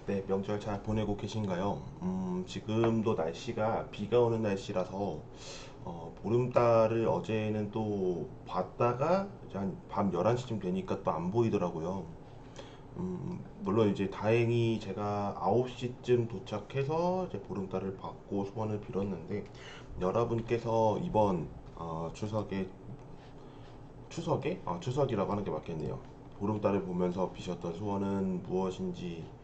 네, 명절 잘 보내고 계신가요? 지금도 날씨가 비가 오는 날씨라서 보름달을 어제는 또 봤다가 이제 한 밤 11시쯤 되니까 또 안 보이더라고요. 물론 이제 다행히 제가 9시쯤 도착해서 이제 보름달을 봤고 소원을 빌었는데 여러분께서 이번 추석이라고 하는 게 맞겠네요. 보름달을 보면서 비셨던 소원은 무엇인지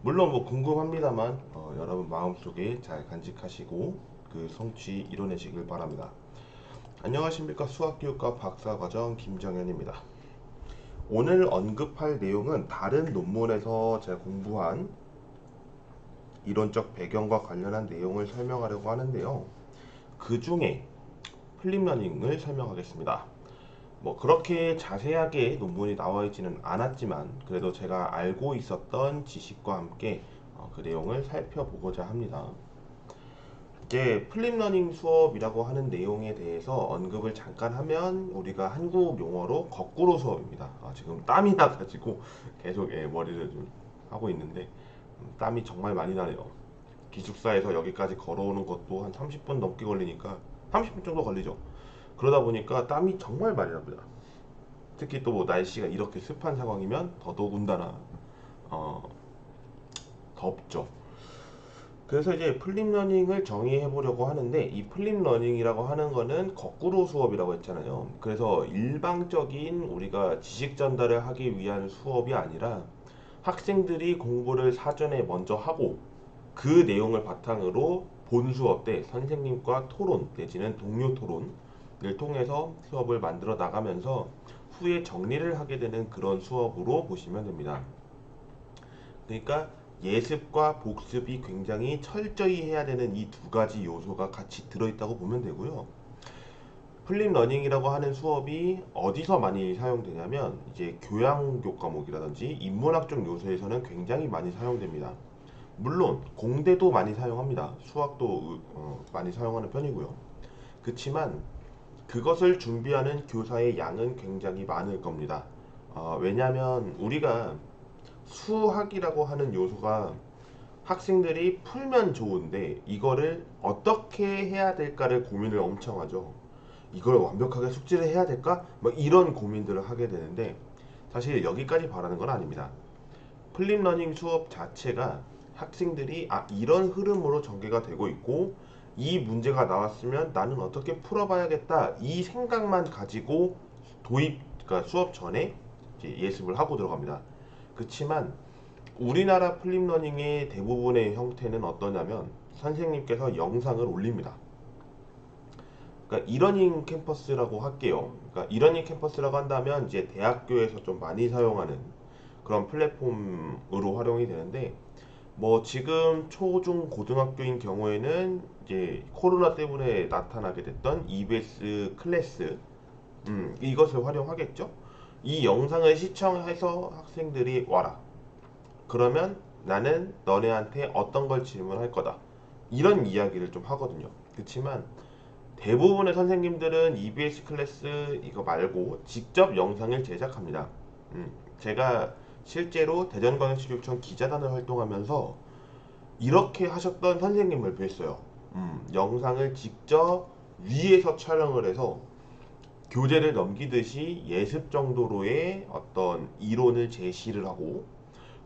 물론 뭐 궁금합니다만 여러분 마음속에 잘 간직하시고 그 성취 이뤄내시길 바랍니다. 안녕하십니까, 수학교육과 박사과정 김정현입니다. 오늘 언급할 내용은 다른 논문에서 제가 공부한 이론적 배경과 관련한 내용을 설명하려고 하는데요. 그 중에 플립러닝을 설명하겠습니다. 뭐 그렇게 자세하게 논문이 나와 있지는 않았지만 그래도 제가 알고 있었던 지식과 함께 그 내용을 살펴보고자 합니다. 이제 플립러닝 수업이라고 하는 내용에 대해서 언급을 잠깐 하면 우리가 한국 용어로 거꾸로 수업입니다. 지금 땀이 나가지고 계속 머리를 좀 하고 있는데 땀이 정말 많이 나네요. 기숙사에서 여기까지 걸어오는 것도 한 30분 넘게 걸리니까 30분 정도 걸리죠. 그러다 보니까 땀이 정말 많이 납니다. 특히 또 뭐 날씨가 이렇게 습한 상황이면 더더군다나 어, 덥죠. 그래서 이제 플립러닝을 정의해 보려고 하는데 이 플립러닝이라고 하는 거는 거꾸로 수업이라고 했잖아요. 그래서 일방적인 우리가 지식 전달을 하기 위한 수업이 아니라 학생들이 공부를 사전에 먼저 하고 그 내용을 바탕으로 본 수업 때 선생님과 토론 내지는 동료 토론을 통해서 수업을 만들어 나가면서 후에 정리를 하게 되는 그런 수업으로 보시면 됩니다. 그러니까 예습과 복습이 굉장히 철저히 해야 되는 이 두 가지 요소가 같이 들어있다고 보면 되고요. 플립 러닝이라고 하는 수업이 어디서 많이 사용되냐면 이제 교양교 과목이라든지 인문학적 요소에서는 굉장히 많이 사용됩니다. 물론 공대도 많이 사용합니다. 수학도 많이 사용하는 편이고요. 그렇지만 그것을 준비하는 교사의 양은 굉장히 많을 겁니다. 왜냐하면 우리가 수학이라고 하는 요소가 학생들이 풀면 좋은데 이거를 어떻게 해야 될까를 고민을 엄청 하죠. 이걸 완벽하게 숙지를 해야 될까? 뭐 이런 고민들을 하게 되는데 사실 여기까지 바라는 건 아닙니다. 플립러닝 수업 자체가 학생들이 이런 흐름으로 전개가 되고 있고 이 문제가 나왔으면 나는 어떻게 풀어봐야겠다 이 생각만 가지고 그러니까 수업 전에 이제 예습을 하고 들어갑니다. 그렇지만 우리나라 플립러닝의 대부분의 형태는 어떠냐면 선생님께서 영상을 올립니다. 그러니까 이러닝 캠퍼스라고 할게요. 그러니까 이러닝 캠퍼스라고 한다면 이제 대학교에서 좀 많이 사용하는 그런 플랫폼으로 활용이 되는데 뭐 지금 초중 고등학교인 경우에는 이제 코로나 때문에 나타나게 됐던 EBS 클래스 이것을 활용하겠죠. 이 영상을 시청해서 학생들이 와라. 그러면 나는 너네한테 어떤 걸 질문할 거다. 이런 이야기를 좀 하거든요. 그렇지만 대부분의 선생님들은 EBS 클래스 이거 말고 직접 영상을 제작합니다. 제가 실제로 대전광역시교육청 기자단을 활동하면서 이렇게 하셨던 선생님을 뵀어요. 영상을 직접 위에서 촬영을 해서 교재를 넘기듯이 예습 정도로의 어떤 이론을 제시를 하고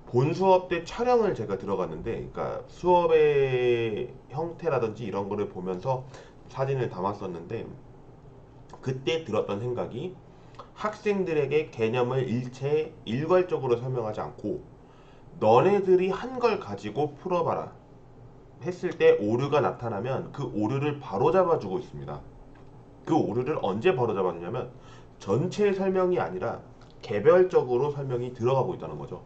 본 수업 때 촬영을 제가 들어갔는데, 그러니까 수업의 형태라든지 이런 거를 보면서 사진을 담았었는데, 그때 들었던 생각이 학생들에게 개념을 일체 일괄적으로 설명하지 않고 너네들이 한 걸 가지고 풀어봐라 했을 때 오류가 나타나면 그 오류를 바로잡아주고 있습니다. 그 오류를 언제 바로잡아주냐면 전체 설명이 아니라 개별적으로 설명이 들어가고 있다는 거죠.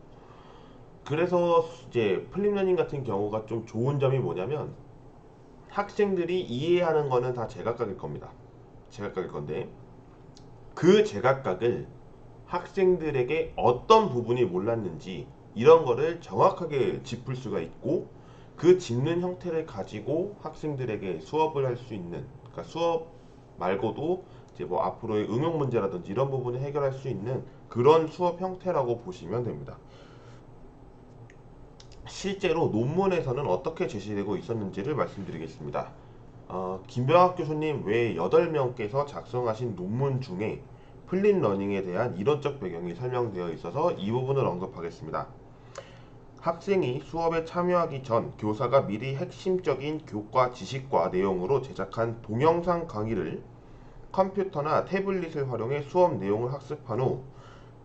그래서 이제 플립러닝 같은 경우가 좀 좋은 점이 뭐냐면 학생들이 이해하는 거는 다 제각각일 겁니다. 제각각일 건데 그 제각각을 학생들에게 어떤 부분이 몰랐는지 이런 거를 정확하게 짚을 수가 있고 그 짚는 형태를 가지고 학생들에게 수업을 할 수 있는, 그러니까 수업 말고도 이제 뭐 앞으로의 응용 문제라든지 이런 부분을 해결할 수 있는 그런 수업 형태라고 보시면 됩니다. 실제로 논문에서는 어떻게 제시되고 있었는지를 말씀드리겠습니다. 김병학 교수님 외 8명께서 작성하신 논문 중에 플립러닝에 대한 이론적 배경이 설명되어 있어서 이 부분을 언급하겠습니다. 학생이 수업에 참여하기 전 교사가 미리 핵심적인 교과 지식과 내용으로 제작한 동영상 강의를 컴퓨터나 태블릿을 활용해 수업 내용을 학습한 후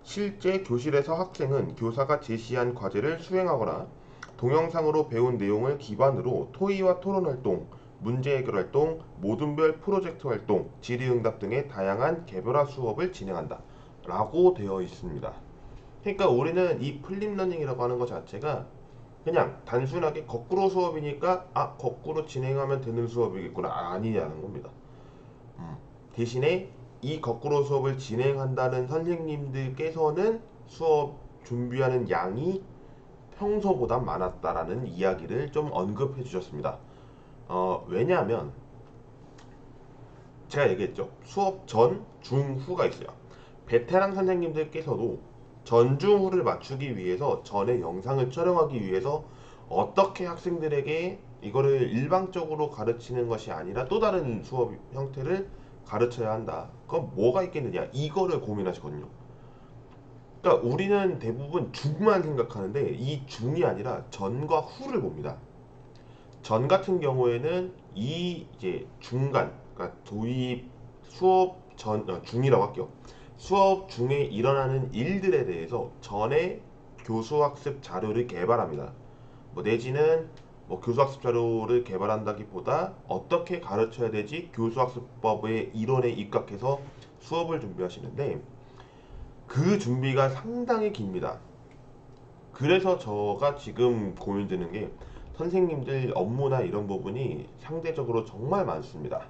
실제 교실에서 학생은 교사가 제시한 과제를 수행하거나 동영상으로 배운 내용을 기반으로 토의와 토론 활동, 문제 해결 활동, 모둠별 프로젝트 활동, 질의응답 등의 다양한 개별화 수업을 진행한다 라고 되어 있습니다. 그러니까 우리는 이 플립러닝이라고 하는 것 자체가 그냥 단순하게 거꾸로 수업이니까 거꾸로 진행하면 되는 수업이겠구나 아니냐는 겁니다. 대신에 이 거꾸로 수업을 진행한다는 선생님들께서는 수업 준비하는 양이 평소보다 많았다라는 이야기를 좀 언급해 주셨습니다. 왜냐하면 제가 얘기했죠. 수업 전, 중, 후가 있어요. 베테랑 선생님들께서도 전, 중, 후를 맞추기 위해서 전에 영상을 촬영하기 위해서 어떻게 학생들에게 이거를 일방적으로 가르치는 것이 아니라 또 다른 수업 형태를 가르쳐야 한다. 그럼 뭐가 있겠느냐? 이거를 고민하시거든요. 그러니까 우리는 대부분 중만 생각하는데 이 중이 아니라 전과 후를 봅니다. 전 같은 경우에는 이 이제 중간, 그러니까 도입 수업 전 중이라고 할게요. 수업 중에 일어나는 일들에 대해서 전에 교수학습 자료를 개발합니다. 뭐 내지는 뭐 교수학습 자료를 개발한다기보다 어떻게 가르쳐야 되지 교수학습법의 이론에 입각해서 수업을 준비하시는데 그 준비가 상당히 깁니다. 그래서 저가 지금 고민되는 게 선생님들 업무나 이런 부분이 상대적으로 정말 많습니다.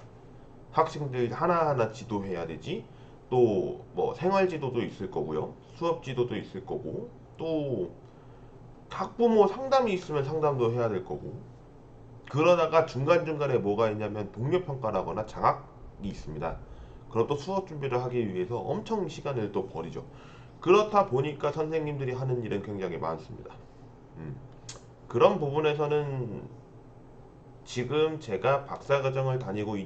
학생들 하나하나 지도해야 되지. 또 뭐 생활 지도도 있을 거고요. 수업 지도도 있을 거고. 또 학부모 상담이 있으면 상담도 해야 될 거고. 그러다가 중간중간에 뭐가 있냐면 동료 평가라거나 장학이 있습니다. 그럼 또 수업 준비를 하기 위해서 엄청 시간을 또 버리죠. 그렇다 보니까 선생님들이 하는 일은 굉장히 많습니다. 그런 부분에서는 지금 제가 박사과정을 다니고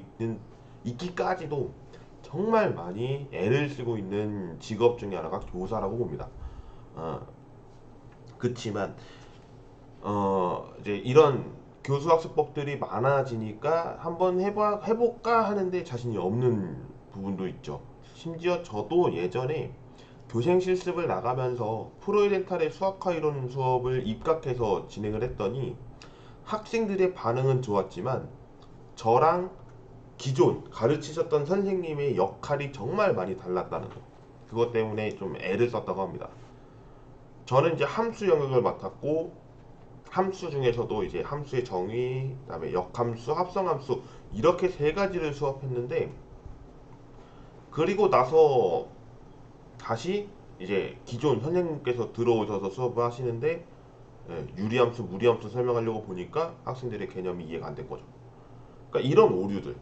있기까지도 정말 많이 애를 쓰고 있는 직업 중에 하나가 교사라고 봅니다. 어, 그치만 이제 이런 교수학습법들이 많아지니까 한번 해볼까 하는데 자신이 없는 부분도 있죠. 심지어 저도 예전에 교생 실습을 나가면서 프로이덴탈의 수학화 이론 수업을 입각해서 진행을 했더니 학생들의 반응은 좋았지만 저랑 기존 가르치셨던 선생님의 역할이 정말 많이 달랐다는 거. 그것 때문에 좀 애를 썼다고 합니다. 저는 이제 함수 영역을 맡았고 함수 중에서도 이제 함수의 정의, 그다음에 역함수, 합성함수 이렇게 세 가지를 수업했는데 그리고 나서 다시 이제 기존 선생님께서 들어오셔서 수업을 하시는데 유리함수, 무리함수 설명하려고 보니까 학생들의 개념이 이해가 안 된 거죠. 그러니까 이런 오류들.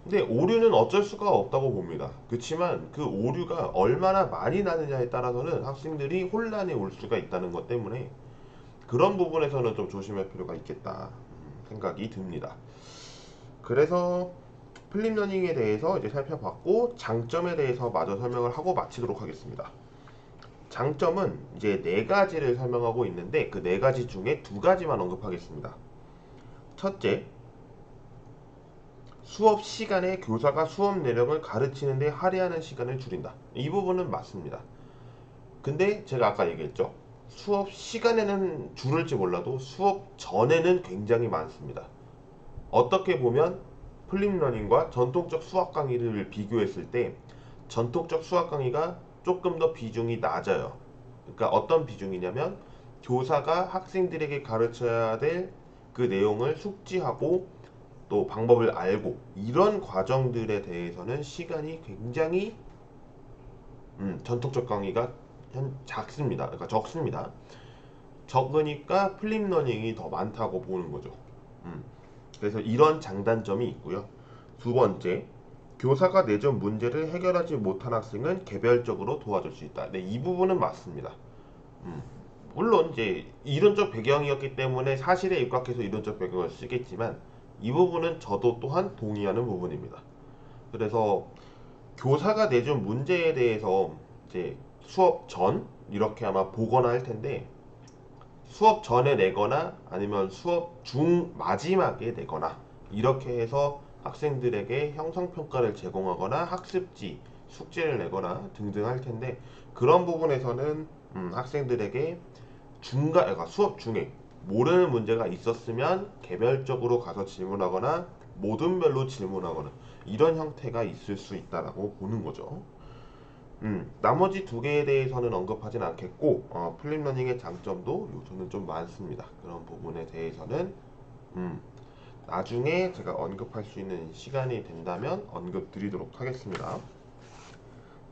근데 오류는 어쩔 수가 없다고 봅니다. 그렇지만 그 오류가 얼마나 많이 나느냐에 따라서는 학생들이 혼란에 올 수가 있다는 것 때문에 그런 부분에서는 좀 조심할 필요가 있겠다 생각이 듭니다. 그래서 플립러닝에 대해서 이제 살펴봤고 장점에 대해서 마저 설명을 하고 마치도록 하겠습니다. 장점은 이제 네 가지를 설명하고 있는데 그 네 가지 중에 두 가지만 언급하겠습니다. 첫째, 수업 시간에 교사가 수업 내용을 가르치는 데 할애하는 시간을 줄인다. 이 부분은 맞습니다. 근데 제가 아까 얘기했죠. 수업 시간에는 줄을지 몰라도 수업 전에는 굉장히 많습니다. 어떻게 보면 플립러닝과 전통적 수학 강의를 비교했을 때 전통적 수학 강의가 조금 더 비중이 낮아요. 그러니까 어떤 비중이냐면 교사가 학생들에게 가르쳐야 될 그 내용을 숙지하고 또 방법을 알고 이런 과정들에 대해서는 시간이 굉장히 전통적 강의가 작습니다. 그러니까 적습니다. 적으니까 플립러닝이 더 많다고 보는 거죠. 그래서 이런 장단점이 있고요. 두 번째, 교사가 내준 문제를 해결하지 못한 학생은 개별적으로 도와줄 수 있다. 네, 이 부분은 맞습니다. 물론 이제 이론적 배경이었기 때문에 사실에 입각해서 이론적 배경을 쓰겠지만 이 부분은 저도 또한 동의하는 부분입니다. 그래서 교사가 내준 문제에 대해서 이제 수업 전 이렇게 아마 보거나 할 텐데 수업 전에 내거나 아니면 수업 중 마지막에 내거나 이렇게 해서 학생들에게 형성평가를 제공하거나 학습지, 숙제를 내거나 등등 할 텐데 그런 부분에서는 학생들에게 그러니까 수업 중에 모르는 문제가 있었으면 개별적으로 가서 질문하거나 모든별로 질문하거나 이런 형태가 있을 수 있다라고 보는 거죠. 나머지 두 개에 대해서는 언급하진 않겠고 플립러닝의 장점도 요소는 좀 많습니다. 그런 부분에 대해서는 음, 나중에 제가 언급할 수 있는 시간이 된다면 언급 드리도록 하겠습니다.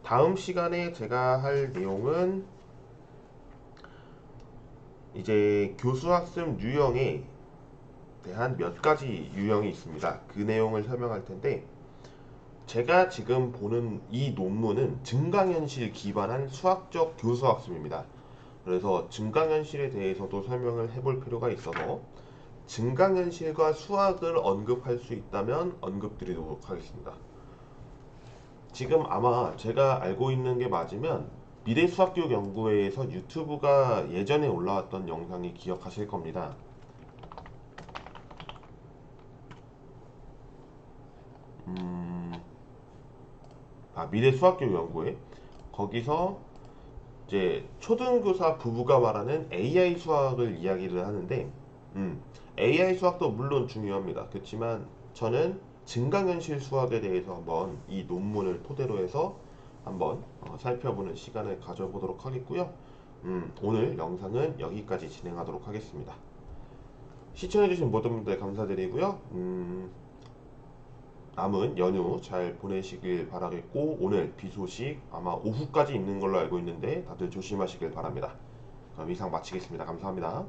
다음 시간에 제가 할 내용은 이제 교수학습 유형에 대한 몇 가지 유형이 있습니다. 그 내용을 설명할 텐데 제가 지금 보는 이 논문은 증강현실 기반한 수학적 교수학습입니다. 그래서 증강현실에 대해서도 설명을 해볼 필요가 있어서 증강현실과 수학을 언급할 수 있다면 언급드리도록 하겠습니다. 지금 아마 제가 알고 있는 게 맞으면 미래수학교육연구회에서 유튜브가 예전에 올라왔던 영상이 기억하실 겁니다. 미래수학교육연구회 거기서 이제 초등교사 부부가 말하는 AI 수학을 이야기를 하는데 AI 수학도 물론 중요합니다. 그렇지만 저는 증강현실 수학에 대해서 한번 이 논문을 토대로 해서 한번 살펴보는 시간을 가져보도록 하겠고요. 오늘 영상은 여기까지 진행하도록 하겠습니다. 시청해주신 모든 분들 감사드리고요. 남은 연휴 잘 보내시길 바라겠고 오늘 비 소식 아마 오후까지 있는 걸로 알고 있는데 다들 조심하시길 바랍니다. 그럼 이상 마치겠습니다. 감사합니다.